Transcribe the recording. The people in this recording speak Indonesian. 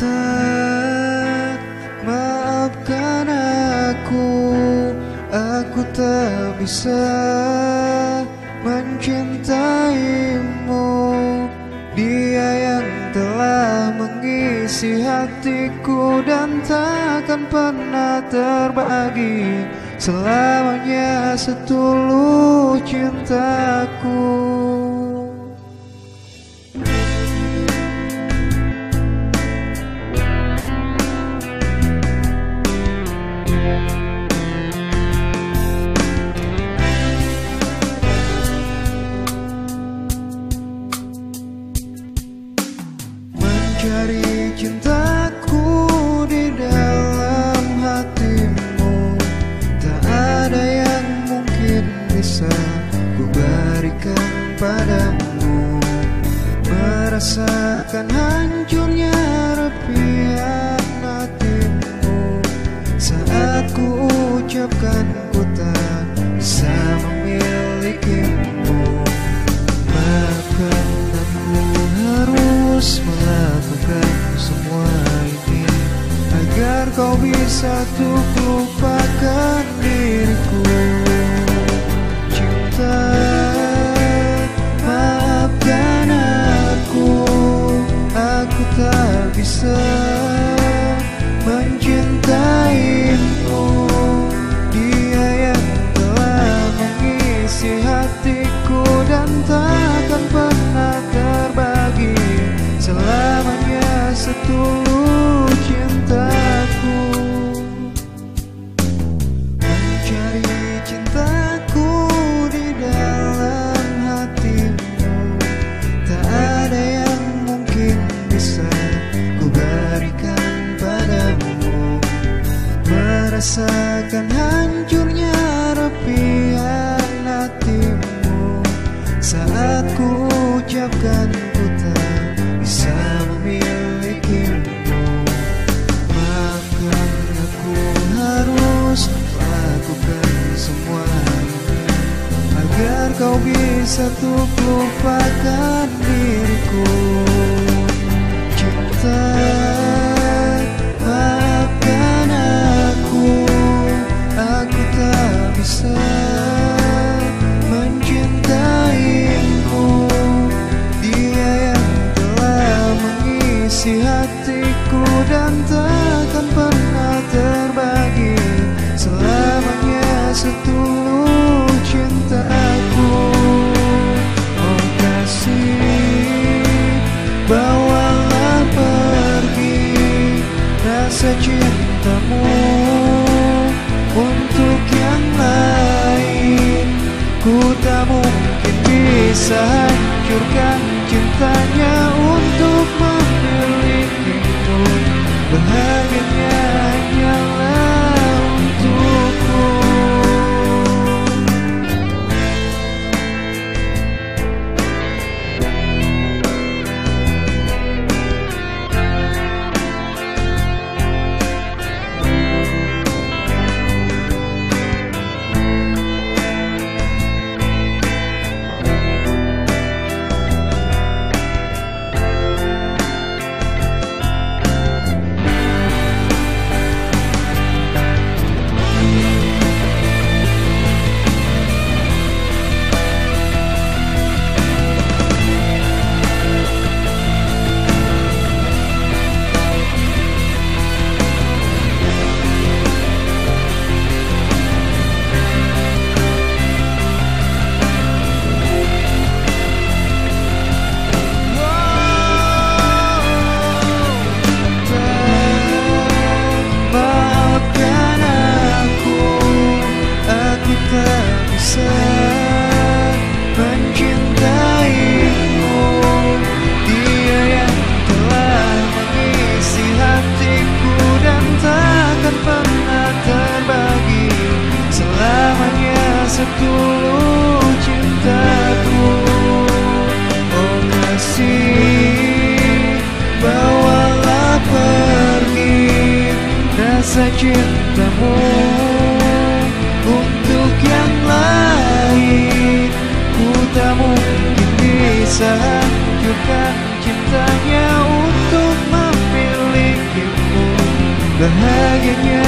Cinta, maafkan aku tak bisa mencintaimu. Dia yang telah mengisi hatiku dan takkan pernah terbagi selamanya setulus cintaku. Mencari cintaku di dalam hatimu, tak ada yang mungkin bisa ku berikan padamu. Merasakan hancurnya repian hatimu saat ku ucapkan ku tak bisa memilikimu. Maafkan aku harus melakukan semua ini agar kau bisa tuh lupakan diriku. Cinta, maafkan aku tak bisa mencintaimu. Dia yang telah mengisi hatiku dan takkan pernah terbagi selamanya setulus cintaku. Mencari cintaku di dalam hatimu, tak ada yang mungkin bisa ku berikan padamu. Merasakan hancurnya repian hatimu saat ku ucapkan ku tak bisa memilikimu. Maafkan aku harus lakukan semua ini agar kau bisa tuh lupakan diriku. Cinta, maafkan aku tak bisa mencintaimu. Dia yang telah mengisi hatiku dan takkan pernah terbagi selamanya setulus cintaku. Oh kasih, bawalah pergi rasa cintamu untuk yang lain. Ku tak mungkin bisa hancurkan cintanya untuk memilikimu. Bahagianya hanyalah untukku. Setulus cintaku. Oh kasih, bawalah pergi rasa cintamu untuk yang lain. Ku tak mungkin bisa hancurkan cintanya untuk memilih bahagianya